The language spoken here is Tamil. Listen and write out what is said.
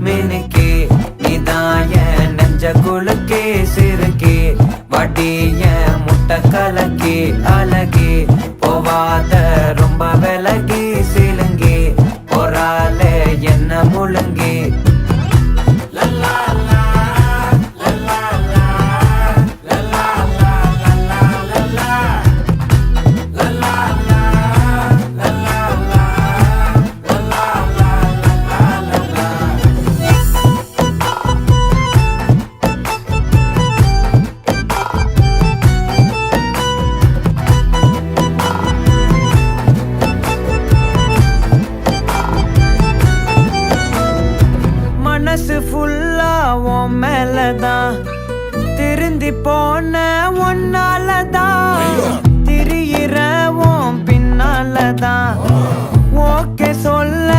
மினுக்கே நீதாய நெஞ்ச குலுக்கே சிறுக்கே வடிய முட்டை கலக்கே அழகே போவாத ரொம்ப விலகி சிலுங்கி பொறால என்ன முழுங்கி மனசு ஃபுல்லா உன் மேலதான் திருந்தி போன ஒன்னாலதான் திரியிற உன் பின்னாலதான் ஓகே சொல்ல